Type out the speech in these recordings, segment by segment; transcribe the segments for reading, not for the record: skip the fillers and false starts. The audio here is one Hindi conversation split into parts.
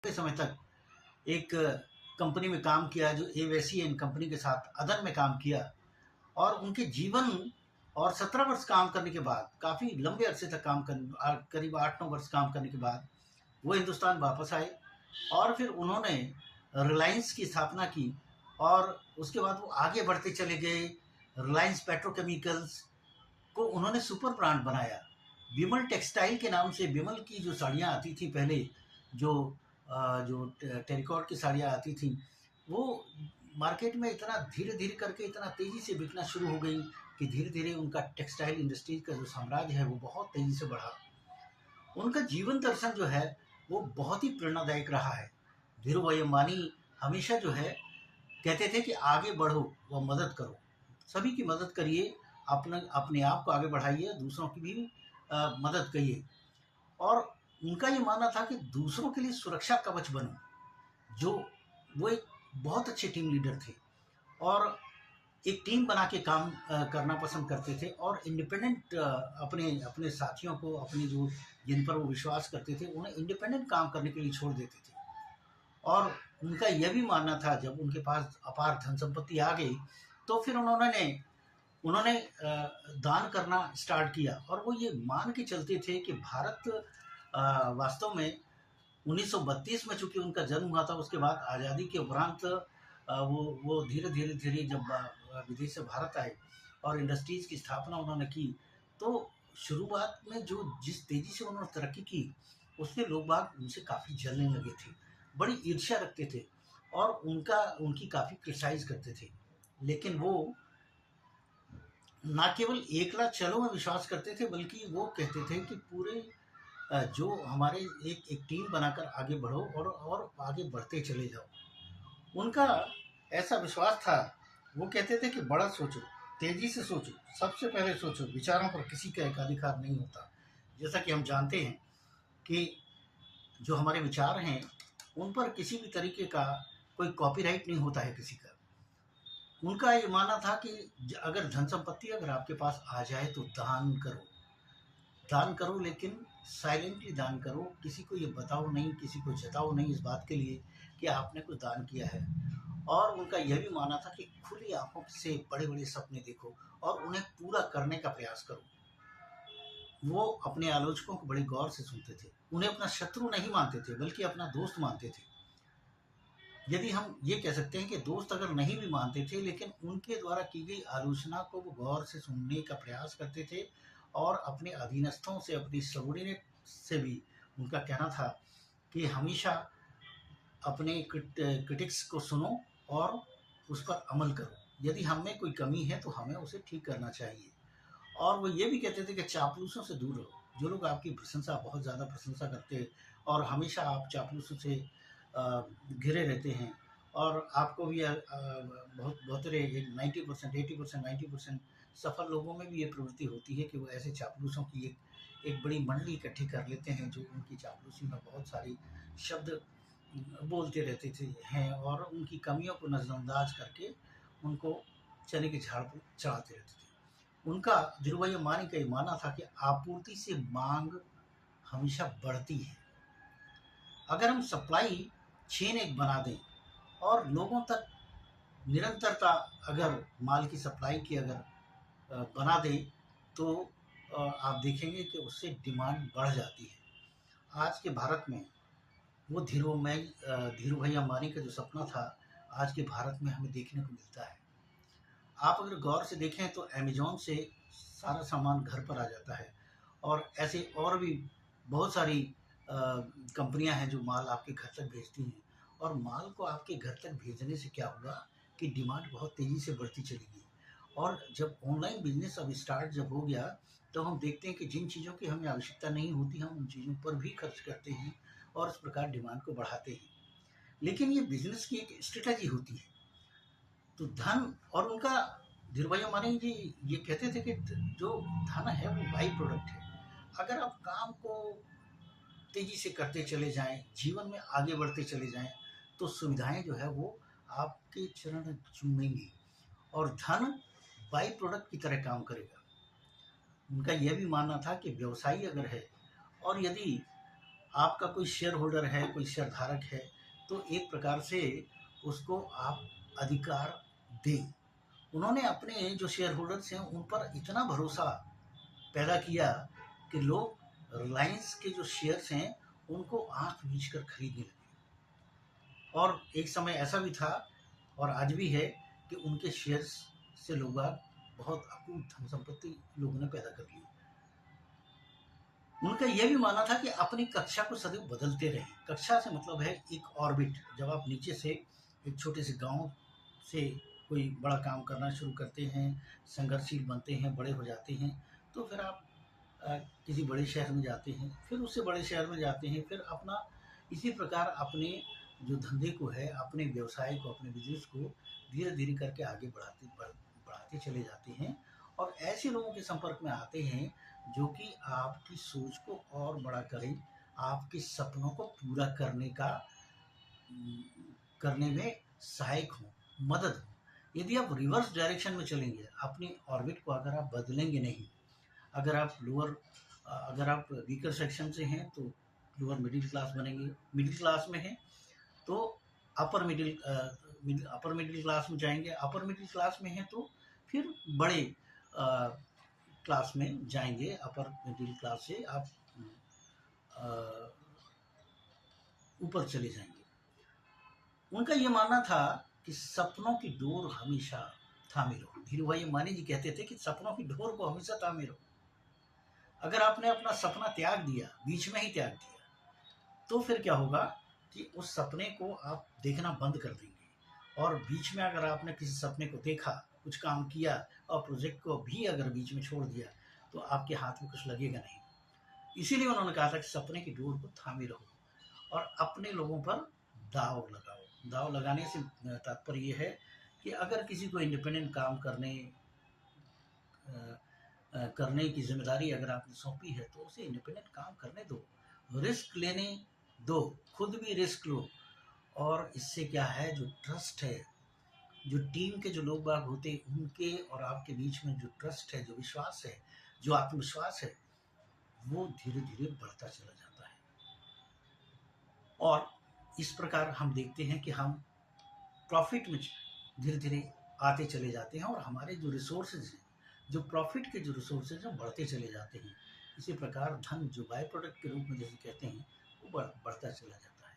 लंबे समय तक एक कंपनी में काम किया, जो एवेसियन कंपनी के साथ अदन में काम किया, और उनके जीवन और 17 वर्ष काम करने के बाद, काफ़ी लंबे अरसे तक काम कर करीब 8-9 वर्ष काम करने के बाद वो हिंदुस्तान वापस आए और फिर उन्होंने रिलायंस की स्थापना की और उसके बाद वो आगे बढ़ते चले गए। रिलायंस पेट्रोकेमिकल्स को उन्होंने सुपर ब्रांड बनाया। विमल टेक्सटाइल के नाम से विमल की जो साड़ियाँ आती थी पहले, जो जो टेरिकॉट की साड़ियाँ आती थी, वो मार्केट में इतना धीरे-धीरे करके इतना तेज़ी से बिकना शुरू हो गई कि धीरे-धीरे उनका टेक्सटाइल इंडस्ट्री का जो साम्राज्य है वो बहुत तेज़ी से बढ़ा। उनका जीवन दर्शन जो है वो बहुत ही प्रेरणादायक रहा है। धीरूभाई अंबानी हमेशा जो है कहते थे कि आगे बढ़ो व मदद करो, सभी की मदद करिए, अपने आप को आगे बढ़ाइए, दूसरों की भी मदद करिए। और उनका ये मानना था कि दूसरों के लिए सुरक्षा कवच बनो। जो वो एक बहुत अच्छे टीम लीडर थे और एक टीम बना के काम करना पसंद करते थे और इंडिपेंडेंट अपने अपने साथियों को, अपने जो जिन पर वो विश्वास करते थे, उन्हें इंडिपेंडेंट काम करने के लिए छोड़ देते थे। और उनका यह भी मानना था, जब उनके पास अपार धन संपत्ति आ गई तो फिर उन्होंने उन्होंने दान करना स्टार्ट किया। और वो ये मान के चलते थे कि भारत वास्तव में 1932 में चूंकि उनका जन्म हुआ था, उसके बाद आज़ादी के उपरांत वो धीरे धीरे धीरे जब विदेश से भारत आए और इंडस्ट्रीज़ की स्थापना उन्होंने की, तो शुरुआत में जो जिस तेज़ी से उन्होंने तरक्की की, उसमें लोग बाग उनसे काफ़ी जलने लगे थे, बड़ी ईर्ष्या रखते थे और उनकी काफ़ी क्रिटिसाइज़ करते थे। लेकिन वो ना केवल एकला चलो में विश्वास करते थे, बल्कि वो कहते थे कि पूरे जो हमारे एक टीम बनाकर आगे बढ़ो और आगे बढ़ते चले जाओ। उनका ऐसा विश्वास था, वो कहते थे कि बड़ा सोचो, तेज़ी से सोचो, सबसे पहले सोचो, विचारों पर किसी का एकाधिकार नहीं होता। जैसा कि हम जानते हैं कि जो हमारे विचार हैं, उन पर किसी भी तरीके का कोई कॉपीराइट नहीं होता है किसी का। उनका ये मानना था कि अगर धन संपत्ति अगर आपके पास आ जाए तो दान करो, लेकिन साइलेंटली दान करो, किसी को ये बताओ नहीं, किसी को जताओ नहीं इस बात के लिए कि आपने कुछ दान किया है। और उनका यह भी मानना था कि खुली आंखों से बड़े बड़े सपने देखो और उन्हें पूरा करने का प्रयास करो। वो अपने आलोचकों को बड़े गौर से सुनते थे, उन्हें अपना शत्रु नहीं मानते थे बल्कि अपना दोस्त मानते थे। यदि हम ये कह सकते हैं कि दोस्त अगर नहीं भी मानते थे, लेकिन उनके द्वारा की गई आलोचना को वो गौर से सुनने का प्रयास करते थे और अपने अधीनस्थों से, अपनी सबॉर्डिनेट से भी उनका कहना था कि हमेशा अपने क्रिटिक्स को सुनो और उस पर अमल करो। यदि हम में कोई कमी है तो हमें उसे ठीक करना चाहिए। और वो ये भी कहते थे कि चापलूसों से दूर रहो, जो लोग आपकी प्रशंसा, बहुत ज़्यादा प्रशंसा करते हैं और हमेशा आप चापलूसों से घिरे रहते हैं और आपको भी बहुत बहुत 90%, 80%, 90% सफल लोगों में भी ये प्रवृत्ति होती है कि वो ऐसे चापलूसों की एक बड़ी मंडली इकट्ठी कर लेते हैं, जो उनकी चापलूसी में बहुत सारी शब्द बोलते रहते थे हैं और उनकी कमियों को नज़रअंदाज करके उनको चने के झाड़ पर चढ़ाते रहते थे। उनका धीरूभाई अंबानी का ये मानना था कि आपूर्ति से मांग हमेशा बढ़ती है। अगर हम सप्लाई चेन एक बना दें और लोगों तक निरंतरता अगर माल की सप्लाई की अगर बना दें, तो आप देखेंगे कि उससे डिमांड बढ़ जाती है। आज के भारत में वो धीरूभाई अंबानी का जो सपना था, आज के भारत में हमें देखने को मिलता है। आप अगर गौर से देखें तो अमेज़न से सारा सामान घर पर आ जाता है और ऐसे और भी बहुत सारी कंपनियां हैं जो माल आपके घर तक भेजती हैं। और माल को आपके घर तक भेजने से क्या होगा कि डिमांड बहुत तेज़ी से बढ़ती चलेगी। और जब ऑनलाइन बिजनेस अब स्टार्ट जब हो गया, तो हम देखते हैं कि जिन चीज़ों की हमें आवश्यकता नहीं होती, हम उन चीज़ों पर भी खर्च करते हैं और इस प्रकार डिमांड को बढ़ाते हैं। लेकिन ये बिजनेस की एक स्ट्रेटजी होती है। तो धन और उनका धीरूभाई अंबानी जी ये कहते थे कि जो धन है वो बाई प्रोडक्ट है। अगर आप काम को तेजी से करते चले जाएं, जीवन में आगे बढ़ते चले जाएं, तो सुविधाएं जो है वो आपके चरण चूमेंगी और धन बाई प्रोडक्ट की तरह काम करेगा। उनका यह भी मानना था कि व्यवसायी अगर है और यदि आपका कोई शेयर होल्डर है, कोई शेयर धारक है, तो एक प्रकार से उसको आप अधिकार दें। उन्होंने अपने जो शेयर होल्डर्स हैं उन पर इतना भरोसा पैदा किया कि लोग रिलायंस के जो शेयर्स हैं उनको आंख मीच कर खरीदने लगे। और एक समय ऐसा भी था और आज भी है कि उनके शेयर्स से लोग बहुत अकूत धन संपत्ति लोगों ने पैदा कर ली। उनका यह भी मानना था कि अपनी कक्षा को सदैव बदलते रहें। कक्षा से मतलब है एक ऑर्बिट। जब आप नीचे से एक छोटे से गांव से कोई बड़ा काम करना शुरू करते हैं, संघर्षशील बनते हैं, बड़े हो जाते हैं, तो फिर आप किसी बड़े शहर में जाते हैं, फिर उससे बड़े शहर में जाते हैं, फिर अपना इसी प्रकार अपने जो धंधे को है, अपने व्यवसाय को, अपने बिजनेस को धीरे धीरे करके आगे बढ़ाते चले जाते हैं और ऐसे लोगों के संपर्क में आते हैं जो कि आपकी सोच को और बड़ा करें, आपके सपनों को पूरा करने में सहायक हो, मदद हो। यदि आप रिवर्स डायरेक्शन में चलेंगे, अपनी ऑर्बिट को अगर आप बदलेंगे नहीं, अगर आप वीकर सेक्शन से हैं तो लोअर मिडिल क्लास बनेंगे, मिडिल क्लास में हैं तो अपर मिडिल क्लास में जाएंगे, अपर मिडिल क्लास में हैं तो फिर बड़े क्लास में जाएंगे। अपर मिडिल क्लास से आप ऊपर चले जाएंगे। उनका ये मानना था कि सपनों की डोर हमेशा थामे रहो। धीरूभाई अंबानी जी कहते थे कि सपनों की डोर को हमेशा थामे रहो। अगर आपने अपना सपना त्याग दिया, बीच में ही त्याग दिया, तो फिर क्या होगा कि उस सपने को आप देखना बंद कर देंगे। और बीच में अगर आपने किसी सपने को देखा, कुछ काम किया और प्रोजेक्ट को भी अगर बीच में छोड़ दिया, तो आपके हाथ में कुछ लगेगा नहीं। इसीलिए उन्होंने कहा था कि सपने की डोर को थामे रहो और अपने लोगों पर दाव लगाओ। दाव लगाने से तात्पर्य ये है कि अगर किसी को इंडिपेंडेंट काम करने की जिम्मेदारी अगर आपने सौंपी है तो उसे इंडिपेंडेंट काम करने दो, रिस्क लेने दो, खुद भी रिस्क लो। और इससे क्या है, जो ट्रस्ट है, जो टीम के जो लोग बाग होते हैं उनके और आपके बीच में जो ट्रस्ट है, जो विश्वास है, जो आत्मविश्वास है, वो धीरे धीरे बढ़ता चला जाता है। और इस प्रकार हम देखते हैं कि हम प्रॉफिट में धीरे धीरे आते चले जाते हैं और हमारे जो रिसोर्सेज हैं, जो प्रॉफिट के जो रिसोर्सेज हैं, बढ़ते चले जाते हैं। इसी प्रकार धन जो बाय प्रोडक्ट के रूप में जैसे कहते हैं वो बढ़ता चला जाता है।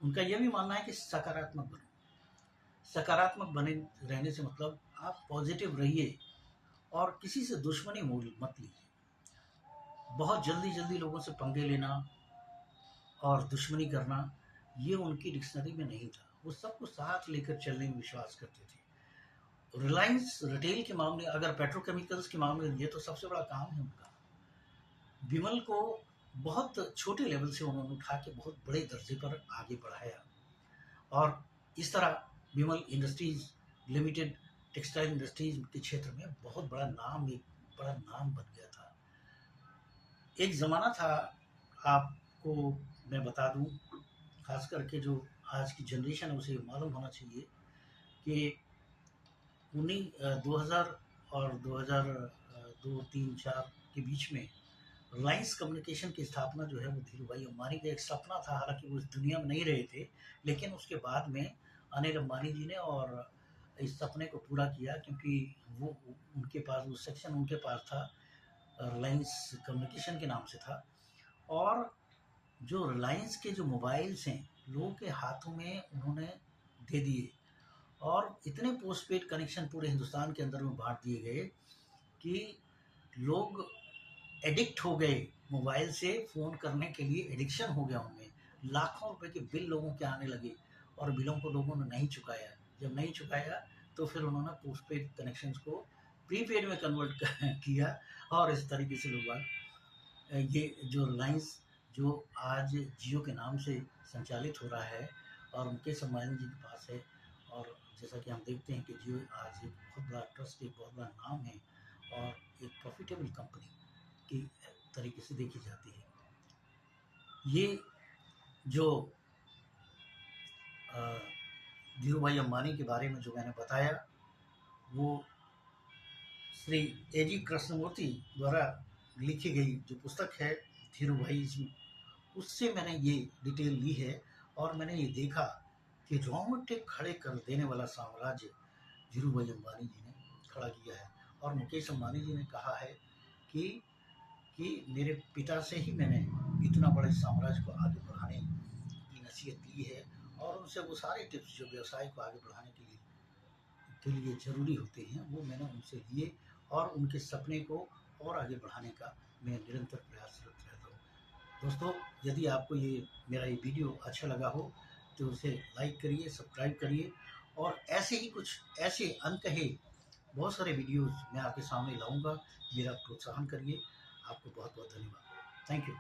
उनका यह भी मानना है कि सकारात्मक बनो। सकारात्मक बने रहने से मतलब आप पॉजिटिव रहिए और किसी से दुश्मनी मत लीजिए। बहुत जल्दी लोगों से पंगे लेना और दुश्मनी करना ये उनकी डिक्शनरी में नहीं था। वो सबको साथ लेकर चलने में विश्वास करते थे। रिलायंस रिटेल के मामले, अगर पेट्रोकेमिकल्स के मामले लिए तो सबसे बड़ा काम है उनका। विमल को बहुत छोटे लेवल से उन्होंने उठा के बहुत बड़े दर्जे पर आगे बढ़ाया और इस तरह विमल इंडस्ट्रीज लिमिटेड टेक्सटाइल इंडस्ट्रीज के क्षेत्र में एक बड़ा नाम बन गया था। एक ज़माना था, आपको मैं बता दूं, खास करके जो आज की जनरेशन है उसे मालूम होना चाहिए कि 2000 और 2002-3-4 के बीच में रिलायंस कम्युनिकेशन की स्थापना जो है वो धीरूभाई अंबानी का एक सपना था। हालांकि वो इस दुनिया में नहीं रहे थे, लेकिन उसके बाद में अनिल अंबानी जी ने और इस सपने को पूरा किया, क्योंकि वो उनके पास वो सेक्शन उनके पास था, रिलायंस कम्युनिकेशन के नाम से था। और जो रिलायंस के जो मोबाइल्स हैं लोगों के हाथों में उन्होंने दे दिए और इतने पोस्टपेड कनेक्शन पूरे हिंदुस्तान के अंदर में बांट दिए गए कि लोग एडिक्ट हो गए। मोबाइल से फ़ोन करने के लिए एडिक्शन हो गया उनमें। लाखों रुपए के बिल लोगों के आने लगे और बिलों को लोगों ने नहीं चुकाया। जब नहीं चुकाया तो फिर उन्होंने पोस्टपेड कनेक्शंस को प्रीपेड में कन्वर्ट किया और इस तरीके से लोग ये जो रिलायंस जो आज जियो के नाम से संचालित हो रहा है और मुकेश अंबानी जी के पास है, और जैसा कि हम देखते हैं कि जियो आज एक बहुत बड़ा ट्रस्ट, एक बहुत बड़ा नाम है और एक प्रॉफिटेबल कंपनी की तरीके से देखी जाती है। ये जो धीरूभाई अंबानी के बारे में जो मैंने बताया वो श्री A.G. कृष्णमूर्ति द्वारा लिखी गई जो पुस्तक है धीरूभाई उससे मैंने ये डिटेल ली है और मैंने ये देखा कि रोंगटे खड़े कर देने वाला साम्राज्य धीरूभाई अंबानी जी ने खड़ा किया है। और मुकेश अंबानी जी ने कहा है कि मेरे पिता से ही मैंने इतना बड़े साम्राज्य को आगे बढ़ाने की नसीहत ली है, और उनसे वो सारे टिप्स जो व्यवसाय को आगे बढ़ाने के लिए ज़रूरी होते हैं वो मैंने उनसे लिए, और उनके सपने को और आगे बढ़ाने का मैं निरंतर प्रयासरत रहता हूँ। दोस्तों, यदि आपको ये मेरा ये वीडियो अच्छा लगा हो तो उसे लाइक करिए, सब्सक्राइब करिए, और ऐसे ही कुछ ऐसे अनकहे बहुत सारे वीडियोस मैं आपके सामने लाऊंगा। मेरा प्रोत्साहन करिए। आपको बहुत बहुत धन्यवाद। Thank you.